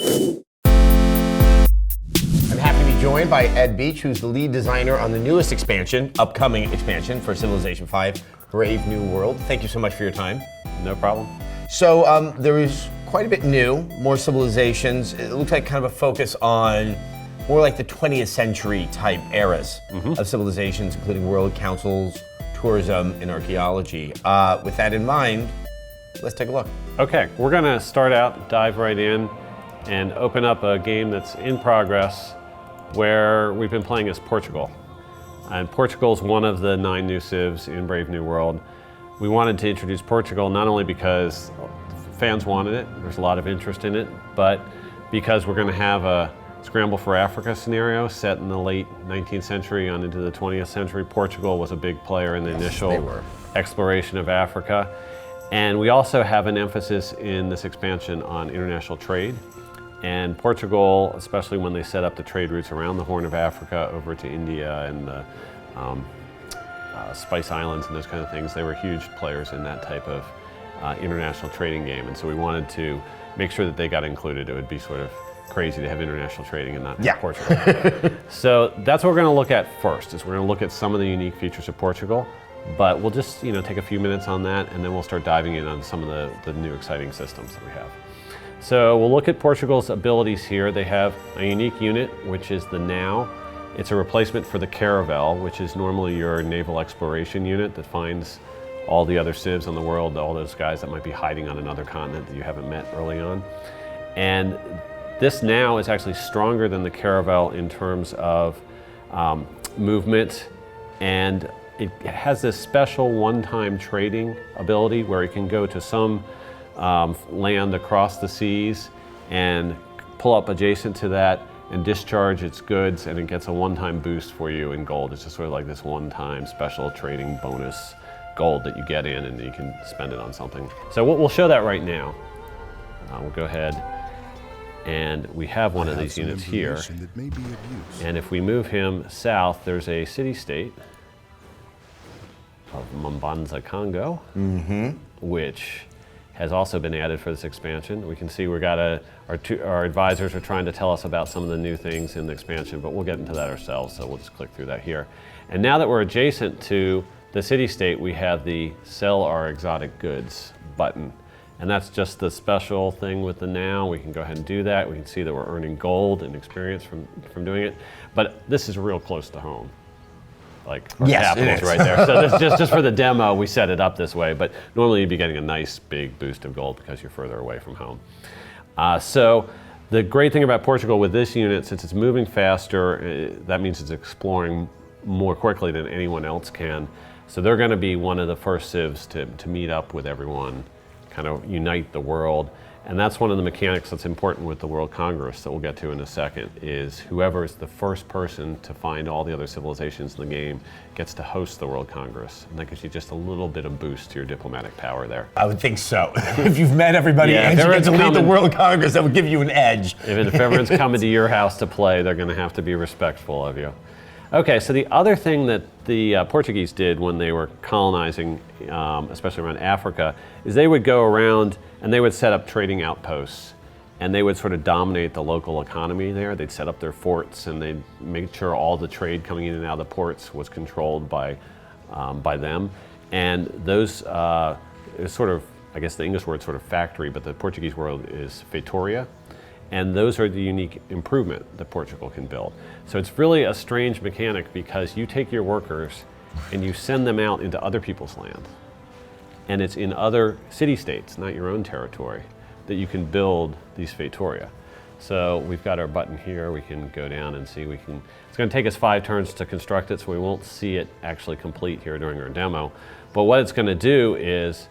I'm happy to be joined by Ed Beach, who's the lead designer on the newest upcoming expansion for Civilization V, Brave New World. Thank you so much for your time. No problem. So there is quite a bit new, more civilizations. It looks like kind of a focus on more like the 20th century type eras of civilizations, including world councils, tourism, and archaeology. With that in mind, let's take a look. Okay, we're gonna start out, dive right in, and open up a game that's in progress where we've been playing as Portugal. And Portugal is one of the 9 new civs in Brave New World. We wanted to introduce Portugal not only because fans wanted it, there's a lot of interest in it, but because we're gonna have a Scramble for Africa scenario set in the late 19th century on into the 20th century. Portugal was a big player in the initial exploration of Africa. And we also have an emphasis in this expansion on international trade. And Portugal, especially when they set up the trade routes around the Horn of Africa over to India and the Spice Islands and those kind of things, they were huge players in that type of international trading game. And so we wanted to make sure that they got included. It would be sort of crazy to have international trading and not Portugal. So that's what we're going to look at first, is we're going to look at some of the unique features of Portugal, but we'll just take a few minutes on that, and then we'll start diving in on some of the new exciting systems that we have. So we'll look at Portugal's abilities here. They have a unique unit, which is the Now. It's a replacement for the Caravel, which is normally your naval exploration unit that finds all the other civs in the world, all those guys that might be hiding on another continent that you haven't met early on. And this Now is actually stronger than the Caravel in terms of movement, and it has this special one-time trading ability where it can go to some land across the seas and pull up adjacent to that and discharge its goods, and it gets a one-time boost for you in gold. It's just sort of like this one-time special trading bonus gold that you get in, and you can spend it on something. So we'll show that right now. We'll go ahead. And we have one of these units here. And if we move him south, there's a city-state of Mbanza, Congo, which has also been added for this expansion. We can see we got our advisors are trying to tell us about some of the new things in the expansion, but we'll get into that ourselves, so we'll just click through that here. And now that we're adjacent to the city-state, we have the Sell Our Exotic Goods button. And that's just the special thing with the Now. We can go ahead and do that. We can see that we're earning gold and experience from doing it. But this is real close to home. Like our capital's right there. So this, just for the demo, we set it up this way. But normally you'd be getting a nice big boost of gold because you're further away from home. So the great thing about Portugal with this unit, since it's moving faster, that means it's exploring more quickly than anyone else can. So they're going to be one of the first civs to meet up with everyone, kind of unite the world. And that's one of the mechanics that's important with the World Congress that we'll get to in a second, is whoever is the first person to find all the other civilizations in the game gets to host the World Congress. And that gives you just a little bit of boost to your diplomatic power there. I would think so. If you've met everybody and you get to lead the World Congress, that would give you an edge. If everyone's coming to your house to play, they're going to have to be respectful of you. Okay, so the other thing that the Portuguese did when they were colonizing, especially around Africa, is they would go around and they would set up trading outposts, and they would sort of dominate the local economy there. They'd set up their forts, and they'd make sure all the trade coming in and out of the ports was controlled by them. And those is sort of, I guess the English word is sort of factory, but the Portuguese word is feitoria. And those are the unique improvement that Portugal can build. So it's really a strange mechanic, because you take your workers and you send them out into other people's land. And it's in other city-states, not your own territory, that you can build these feitoria. So we've got our button here. We can go down and see. It's going to take us 5 turns to construct it, so we won't see it actually complete here during our demo. But what it's going to do is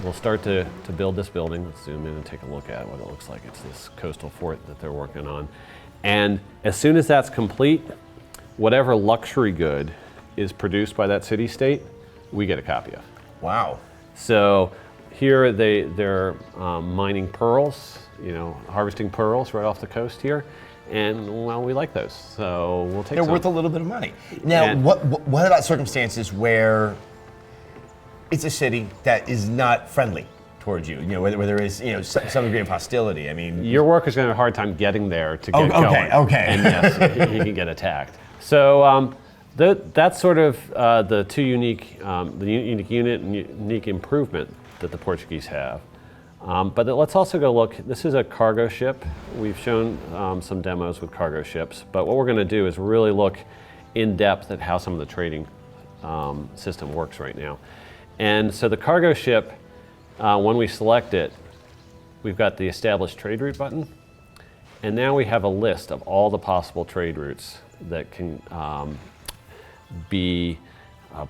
we'll start to build this building. Let's zoom in and take a look at what it looks like. It's this coastal fort that they're working on. And as soon as that's complete, whatever luxury good is produced by that city-state, we get a copy of. Wow. So here they're mining pearls, harvesting pearls right off the coast here. And well, we like those, so we'll take some. They're worth a little bit of money. Now, what about circumstances where it's a city that is not friendly towards you? You know, where there is, you know, some degree of hostility. I mean, your worker's going to have a hard time getting there to get going. Okay. And yes, he can get attacked. So that's sort of the two unique, the unique unit and unique improvement that the Portuguese have. But let's also go look. This is a cargo ship. We've shown some demos with cargo ships, but what we're going to do is really look in depth at how some of the trading system works right now. And so the cargo ship, when we select it, we've got the established trade route button, and now we have a list of all the possible trade routes that can be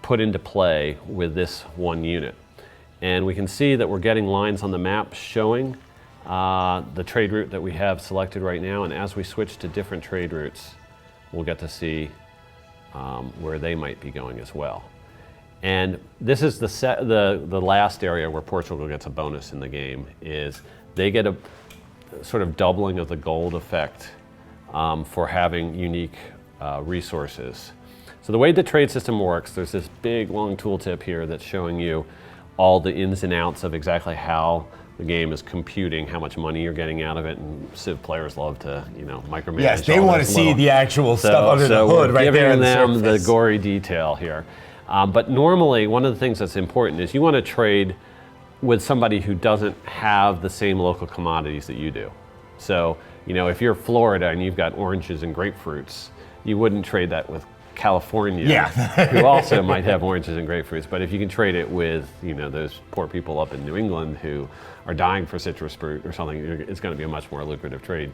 put into play with this one unit. And we can see that we're getting lines on the map showing the trade route that we have selected right now, and as we switch to different trade routes, we'll get to see where they might be going as well. And this is the last area where Portugal gets a bonus in the game, is they get a sort of doubling of the gold effect for having unique resources. So the way the trade system works, there's this big long tooltip here that's showing you all the ins and outs of exactly how the game is computing, how much money you're getting out of it, and Civ players love to, you know, micromanage. Yes, they want to see the actual stuff under the hood right there in the surface. Giving them the gory detail here. But normally, one of the things that's important is you want to trade with somebody who doesn't have the same local commodities that you do. So, you know, if you're Florida and you've got oranges and grapefruits, you wouldn't trade that with California, who also might have oranges and grapefruits. But if you can trade it with, you know, those poor people up in New England who are dying for citrus fruit or something, it's going to be a much more lucrative trade.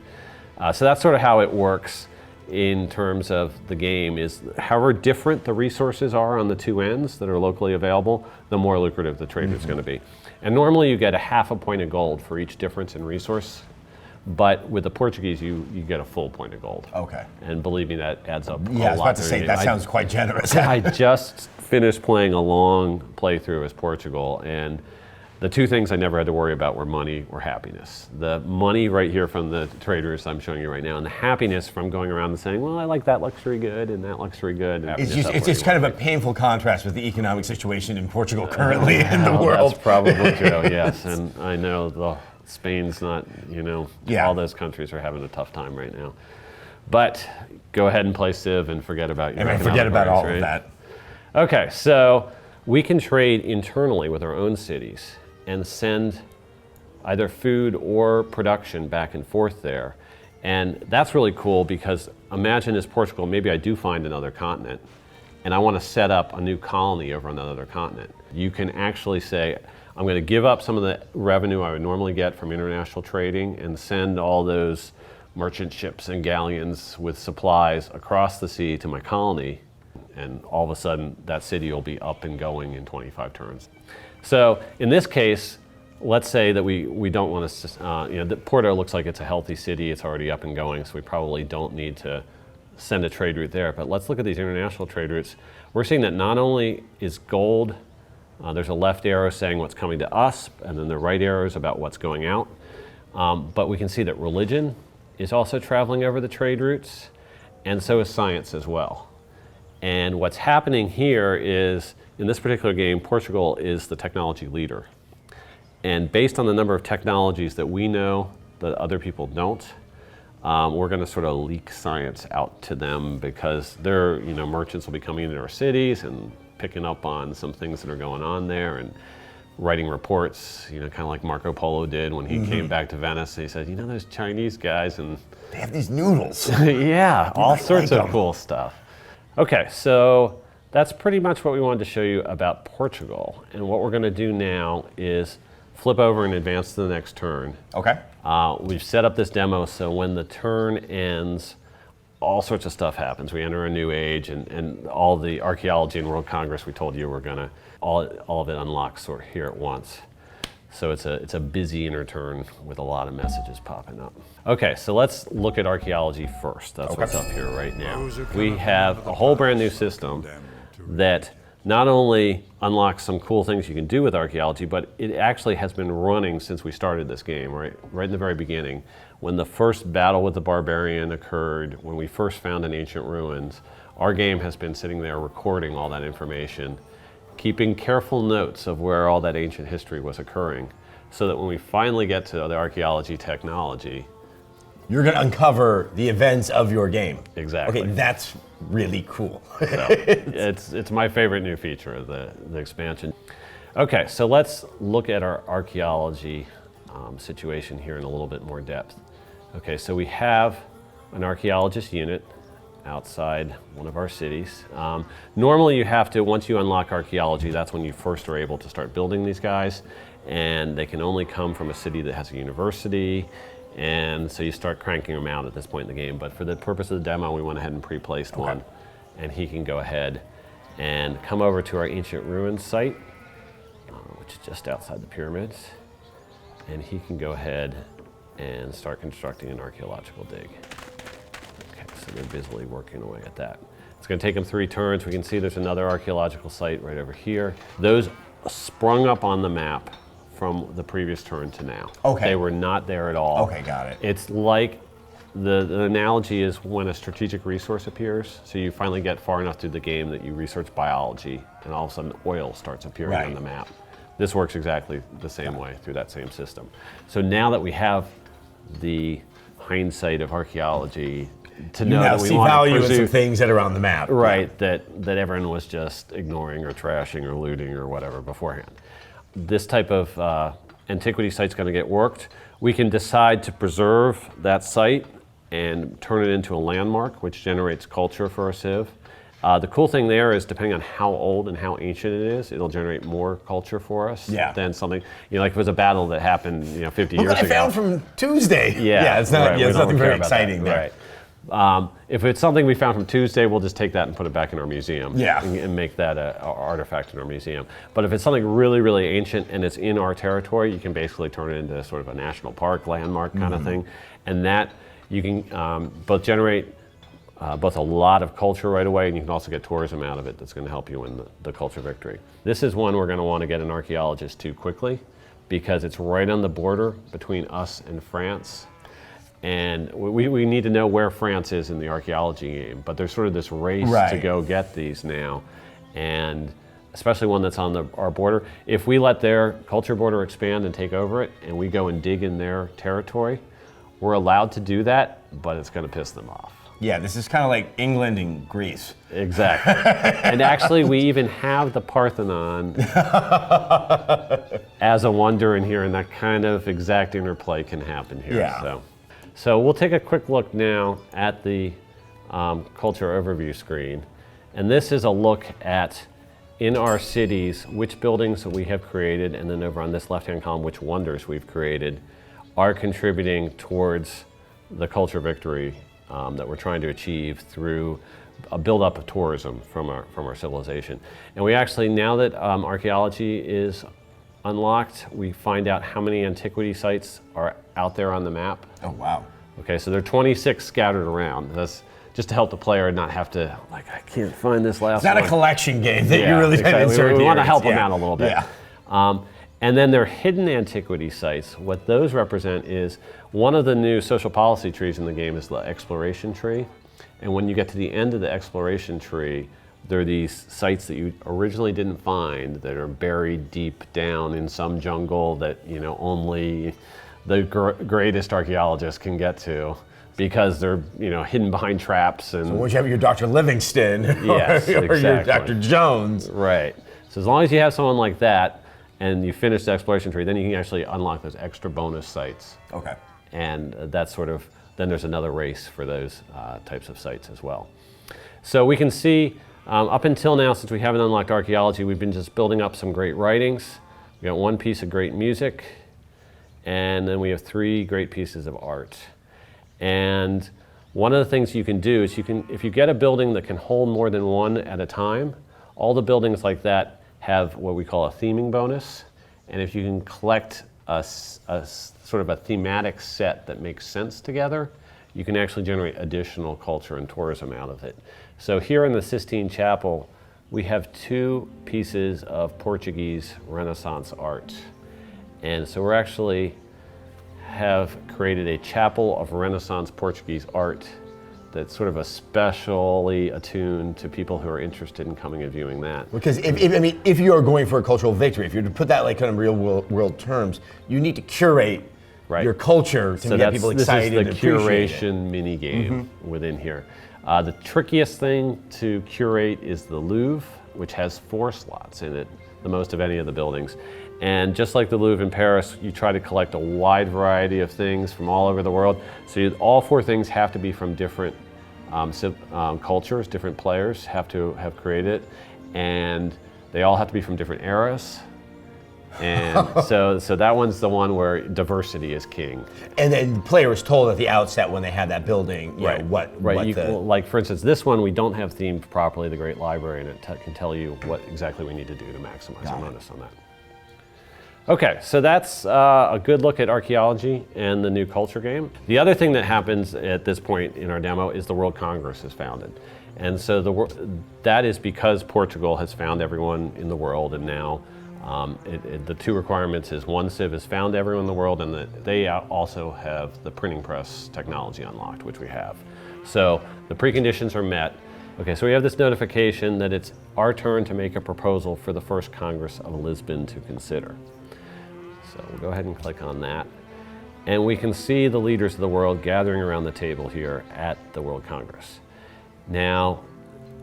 So that's sort of how it works in terms of the game, is however different the resources are on the two ends that are locally available, the more lucrative the trade is going to be. And normally you get a half a point of gold for each difference in resource. But with the Portuguese, you get a full point of gold. Okay. And believe me, that adds up a lot. Yeah, I was about to say, that sounds quite generous. I just finished playing a long playthrough as Portugal, and the two things I never had to worry about were money or happiness. The money right here from the traders I'm showing you right now, and the happiness from going around and saying, well, I like that luxury good and that luxury good. It's just kind of a painful contrast with the economic situation in Portugal currently in the world. That's probably true, yes. And I know Spain's not, you know, all those countries are having a tough time right now. But go ahead and play Civ and forget about your economic forget about all right? of that. Okay, so we can trade internally with our own cities and send either food or production back and forth there. And that's really cool, because imagine as Portugal, maybe I do find another continent and I want to set up a new colony over on another continent. You can actually say, I'm going to give up some of the revenue I would normally get from international trading and send all those merchant ships and galleons with supplies across the sea to my colony, and all of a sudden that city will be up and going in 25 turns. So in this case, let's say that we don't want to, you know, that Porto looks like it's a healthy city, it's already up and going, so we probably don't need to send a trade route there. But let's look at these international trade routes. We're seeing that not only is gold, there's a left arrow saying what's coming to us, and then the right arrow is about what's going out. But we can see that religion is also traveling over the trade routes, and so is science as well. And what's happening here is, in this particular game, Portugal is the technology leader. And based on the number of technologies that we know that other people don't, we're going to sort of leak science out to them, because their, you know, merchants will be coming into our cities and picking up on some things that are going on there and writing reports, you know, kind of like Marco Polo did when he came back to Venice. He said, you know, those Chinese guys, and they have these noodles. Yeah, all sorts of cool stuff. Okay, so that's pretty much what we wanted to show you about Portugal. And what we're going to do now is flip over and advance to the next turn. Okay. We've set up this demo so when the turn ends, all sorts of stuff happens. We enter a new age, and all the archaeology and World Congress we told you we're gonna, all of it unlocks sort of here at once. So it's a busy inner turn with a lot of messages popping up. Okay, so let's look at archaeology first. That's what's up here right now. We have a whole brand new system that not only unlocks some cool things you can do with archaeology, but it actually has been running since we started this game, right in the very beginning. When the first battle with the barbarian occurred, when we first found an ancient ruins, our game has been sitting there recording all that information, keeping careful notes of where all that ancient history was occurring, so that when we finally get to the archaeology technology, you're going to uncover the events of your game. Exactly. Okay, that's really cool. So it's my favorite new feature of the expansion. Okay, so let's look at our archaeology situation here in a little bit more depth. Okay, so we have an archaeologist unit outside one of our cities. Normally you have to, once you unlock archaeology, that's when you first are able to start building these guys, and they can only come from a city that has a university, and so you start cranking them out at this point in the game. But for the purpose of the demo, we went ahead and pre-placed one, and he can go ahead and come over to our ancient ruins site, which is just outside the pyramids, and he can go ahead and start constructing an archaeological dig. Okay, so they're busily working away at that. It's going to take them 3 turns. We can see there's another archaeological site right over here. Those sprung up on the map from the previous turn to now. Okay. They were not there at all. Okay, got it. It's like the analogy is when a strategic resource appears, so you finally get far enough through the game that you research biology, and all of a sudden oil starts appearing on the map. This works exactly the same way through that same system. So now that we have the hindsight of archaeology to know that we see want value to in pursue some things that are on the map. Right, that everyone was just ignoring or trashing or looting or whatever beforehand. This type of antiquity site's going to get worked. We can decide to preserve that site and turn it into a landmark, which generates culture for our civ. The cool thing there is, depending on how old and how ancient it is, it'll generate more culture for us than something, like if it was a battle that happened, 50 years ago. I found from Tuesday. Yeah, it's not. Right, It's nothing very exciting there. Right. If it's something we found from Tuesday, we'll just take that and put it back in our museum. And make that an artifact in our museum. But if it's something really, really ancient and it's in our territory, you can basically turn it into sort of a national park, landmark kind of thing. And that you can both generate both a lot of culture right away, and you can also get tourism out of it that's going to help you win the culture victory. This is one we're going to want to get an archaeologist to quickly, because it's right on the border between us and France. And we need to know where France is in the archaeology game, but there's sort of this race to go get these now, and especially one that's on our border. If we let their culture border expand and take over it, and we go and dig in their territory, we're allowed to do that, but it's going to piss them off. Yeah, this is kind of like England and Greece. Exactly. And actually, we even have the Parthenon as a wonder in here, and that kind of exact interplay can happen here. Yeah. So we'll take a quick look now at the culture overview screen. And this is a look at, in our cities, which buildings that we have created, and then over on this left-hand column, which wonders we've created are contributing towards the culture victory that we're trying to achieve through a build-up of tourism from our civilization. And we actually, now that archaeology is unlocked, we find out how many antiquity sites are out there on the map. Oh, wow. Okay, so there are 26 scattered around. That's just to help the player not have to, I can't find this last one. It's not a collection game that you really exactly. insert. We want to help them out a little bit. Yeah. And then there are hidden antiquity sites. What those represent is, one of the new social policy trees in the game is the exploration tree. And when you get to the end of the exploration tree, there are these sites that you originally didn't find that are buried deep down in some jungle that only the greatest archaeologists can get to, because they're hidden behind traps. And so once you have your Dr. Livingston yes, or your Dr. Jones. Right. So as long as you have someone like that and you finish the exploration tree, then you can actually unlock those extra bonus sites. Okay. And that's sort of, then there's another race for those types of sites as well. So we can see up until now, since we haven't unlocked archaeology, we've been just building up some great writings. We got one piece of great music, and then we have 3 great pieces of art. And one of the things you can do is if you get a building that can hold more than one at a time, all the buildings like that have what we call a theming bonus. And if you can collect a sort of a thematic set that makes sense together, you can actually generate additional culture and tourism out of it. So here in the Sistine Chapel, we have 2 pieces of Portuguese Renaissance art. And so we're actually have created a chapel of Renaissance Portuguese art that's sort of especially attuned to people who are interested in coming and viewing that. Because if you are going for a cultural victory, if you're to put that like kind of real world terms, you need to curate your culture to get people excited and appreciate it. This is the curation mini game within here. The trickiest thing to curate is the Louvre, which has 4 slots in it, the most of any of the buildings. And just like the Louvre in Paris, you try to collect a wide variety of things from all over the world. So all 4 things have to be from different cultures, different players have to have created it. And they all have to be from different eras. And so that one's the one where diversity is king. And then the player is told at the outset when they have that building, you know, like for instance, this one we don't have themed properly, the Great Library, and it can tell you what exactly we need to do to maximize the bonus on that. Okay, so that's a good look at archaeology and the new culture game. The other thing that happens at this point in our demo is the World Congress is founded. And so that is because Portugal has found everyone in the world, and now the 2 requirements is 1 civ has found everyone in the world, and that they also have the printing press technology unlocked, which we have. So the preconditions are met. Okay, so we have this notification that it's our turn to make a proposal for the first Congress of Lisbon to consider. So we'll go ahead and click on that. And we can see the leaders of the world gathering around the table here at the World Congress. Now,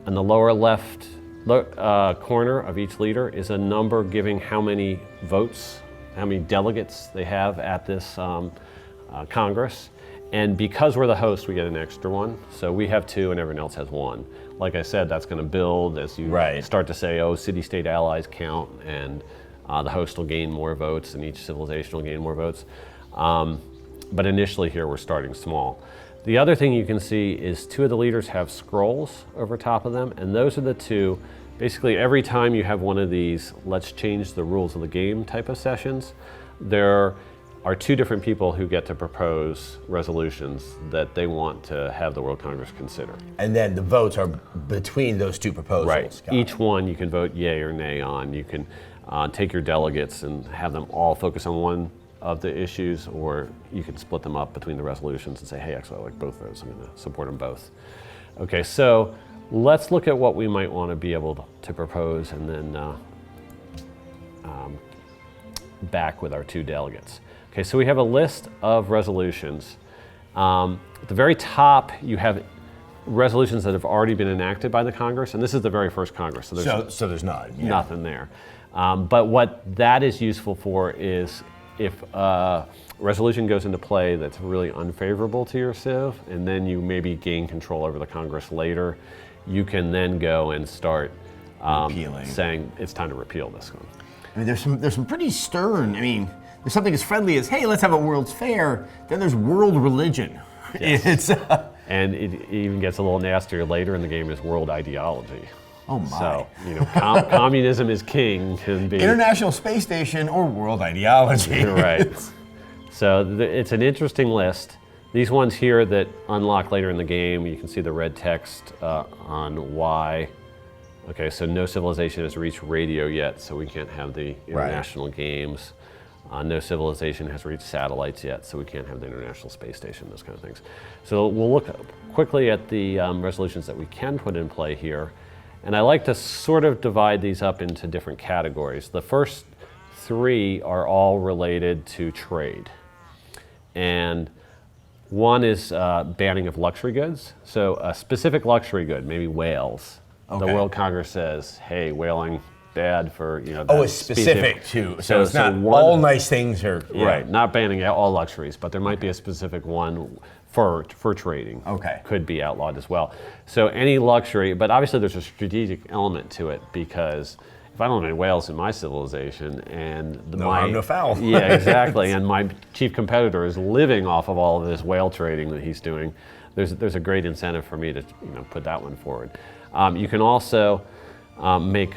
on the lower left corner of each leader is a number giving how many votes, how many delegates they have at this Congress. And because we're the host, we get an extra 1. So we have 2 and everyone else has 1. Like I said, that's going to build as you start to say, oh, city-state allies count, and the host will gain more votes, and each civilization will gain more votes. But initially here, we're starting small. The other thing you can see is 2 of the leaders have scrolls over top of them, and those are the 2. Basically, every time you have one of these, let's change the rules of the game type of sessions, there are 2 different people who get to propose resolutions that they want to have the World Congress consider. And then the votes are between those 2 proposals. Right. Each one you can vote yay or nay on. You can take your delegates and have them all focus on one of the issues, or you can split them up between the resolutions and say, hey, actually I like both of those, I'm going to support them both. Okay, so let's look at what we might want to be able to propose, and then back with our 2 delegates. Okay, so we have a list of resolutions. At the very top, you have resolutions that have already been enacted by the Congress, and this is the very first Congress, so there's nothing there. But what that is useful for is if a resolution goes into play that's really unfavorable to your civ, and then you maybe gain control over the Congress later, you can then go and start saying it's time to repeal this one. I mean, there's some pretty stern. I mean, there's something as friendly as, hey, let's have a World's Fair. Then there's world religion. Yes. And it even gets a little nastier later in the game is world ideology. Oh my. So, you know, communism is king can be International Space Station or world ideology. Right. So it's an interesting list. These ones here that unlock later in the game, you can see the red text on why. Okay, so no civilization has reached radio yet, so we can't have the international games. No civilization has reached satellites yet, so we can't have the International Space Station, those kind of things. So we'll look quickly at the resolutions that we can put in play here. And I like to sort of divide these up into different categories. The first 3 are all related to trade. And one is banning of luxury goods. So a specific luxury good, maybe whales. Okay. The World Congress says, hey, whaling, bad for, you know. Oh, it's specific too. So it's not all nice things are. Yeah. Right, not banning all luxuries, but there might be a specific one for trading. Okay. Could be outlawed as well. So any luxury, but obviously there's a strategic element to it, because if I don't have any whales in my civilization and no harm, no foul. Yeah, exactly. And my chief competitor is living off of all of this whale trading that he's doing, there's a great incentive for me to put that one forward. You can also make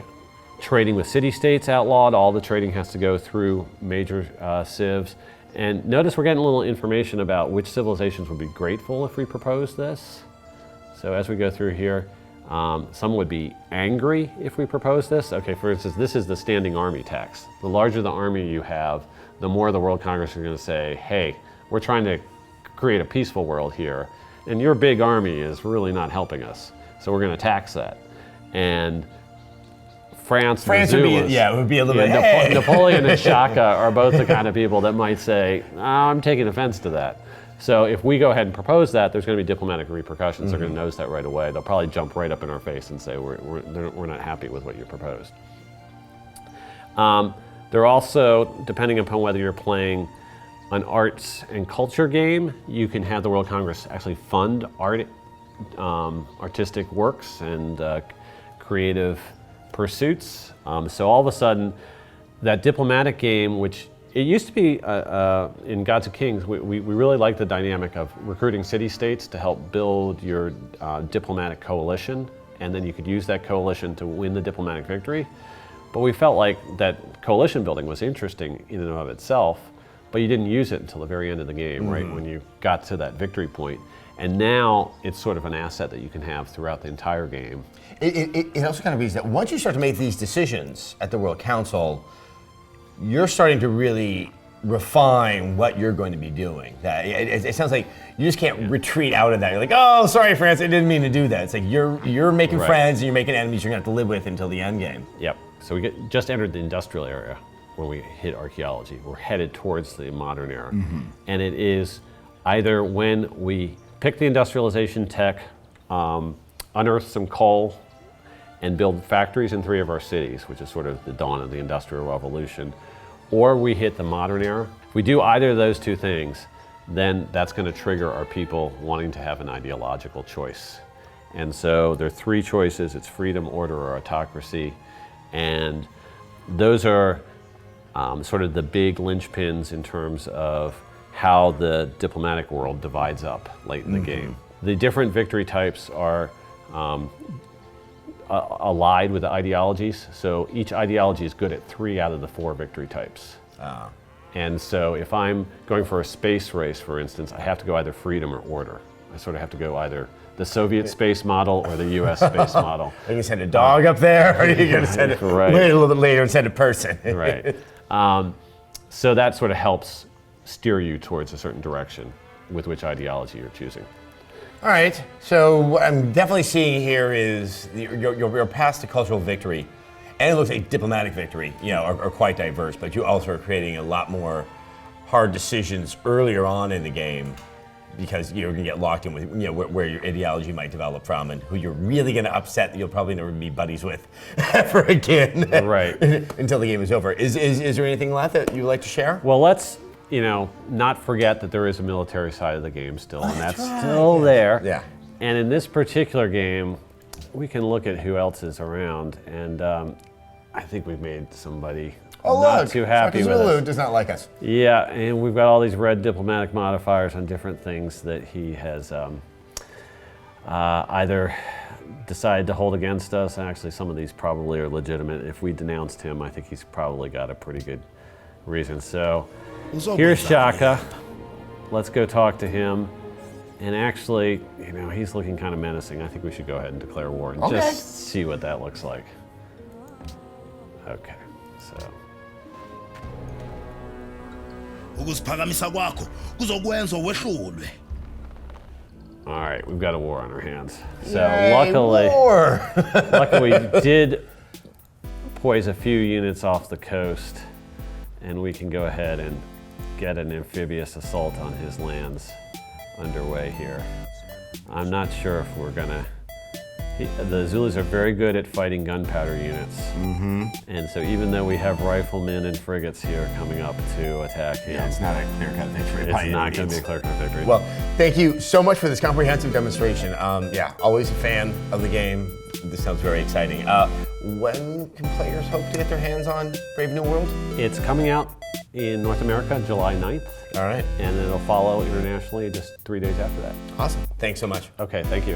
trading with city-states outlawed. All the trading has to go through major civs. And notice we're getting a little information about which civilizations would be grateful if we propose this. So as we go through here, some would be angry if we propose this. Okay, for instance, this is the standing army tax. The larger the army you have, the more the World Congress is going to say, hey, we're trying to create a peaceful world here, and your big army is really not helping us. So we're going to tax that. And France would be, it would be a little bit, hey. Napoleon and Shaka are both the kind of people that might say, oh, I'm taking offense to that. So if we go ahead and propose that, there's going to be diplomatic repercussions. They're going to notice that right away. They'll probably jump right up in our face and say, we're not happy with what you proposed. They're also, depending upon whether you're playing an arts and culture game, you can have the World Congress actually fund artistic works and creative pursuits. So all of a sudden, that diplomatic game, which it used to be in Gods of Kings, we really liked the dynamic of recruiting city-states to help build your diplomatic coalition, and then you could use that coalition to win the diplomatic victory. But we felt like that coalition building was interesting in and of itself, but you didn't use it until the very end of the game, right, when you got to that victory point. And now it's sort of an asset that you can have throughout the entire game. It also kind of means that once you start to make these decisions at the World Council, you're starting to really refine what you're going to be doing. That it sounds like you just can't retreat out of that. You're like, oh, sorry, France, I didn't mean to do that. It's like you're making friends and you're making enemies you're going to have to live with until the end game. Yep. So we just entered the industrial area when we hit archaeology. We're headed towards the modern era. And it is either when we pick the industrialization tech, unearth some coal, and build factories in 3 of our cities, which is sort of the dawn of the Industrial Revolution, or we hit the modern era. If we do either of those 2 things, then that's going to trigger our people wanting to have an ideological choice. And so there are 3 choices. It's freedom, order, or autocracy. And those are sort of the big linchpins in terms of how the diplomatic world divides up late in the game. The different victory types are allied with the ideologies. So each ideology is good at 3 out of the 4 victory types. And so if I'm going for a space race, for instance, I have to go either freedom or order. I sort of have to go either the Soviet space model or the US space model. Are you going to send a dog up there, or are you going to send it wait a little bit later and send a person? Right. So that sort of helps steer you towards a certain direction with which ideology you're choosing. All right, so what I'm definitely seeing here is your path to cultural victory, and it looks like diplomatic victory, are quite diverse, but you also are creating a lot more hard decisions earlier on in the game because you're going to get locked in with where your ideology might develop from and who you're really going to upset that you'll probably never be buddies with ever again. Right. Until the game is over. Is there anything left that you'd like to share? Well, let's not forget that there is a military side of the game still, and that's still there. Yeah. And in this particular game, we can look at who else is around, and I think we've made somebody not too happy with Zulu us. Does not like us. Yeah, and we've got all these red diplomatic modifiers on different things that he has either decided to hold against us, and actually some of these probably are legitimate. If we denounced him, I think he's probably got a pretty good reason. So here's Shaka. Let's go talk to him. And actually, he's looking kind of menacing. I think we should go ahead and declare war and just see what that looks like. Okay, so. Ukuziphakamisa kwakho kuzokwenza wehlulwe. All right, we've got a war on our hands. So Yay, luckily, war. luckily we did poise a few units off the coast, and we can go ahead and get an amphibious assault on his lands underway here. I'm not sure if we're gonna. The Zulus are very good at fighting gunpowder units, and so even though we have riflemen and frigates here coming up to attack him, It's not a clear-cut victory. it's not going to be a clear-cut victory. Well, thank you so much for this comprehensive demonstration. Always a fan of the game. This sounds very exciting. When can players hope to get their hands on Brave New World? It's coming out in North America July 9th. All right. And it'll follow internationally just 3 days after that. Awesome. Thanks so much. Okay, thank you.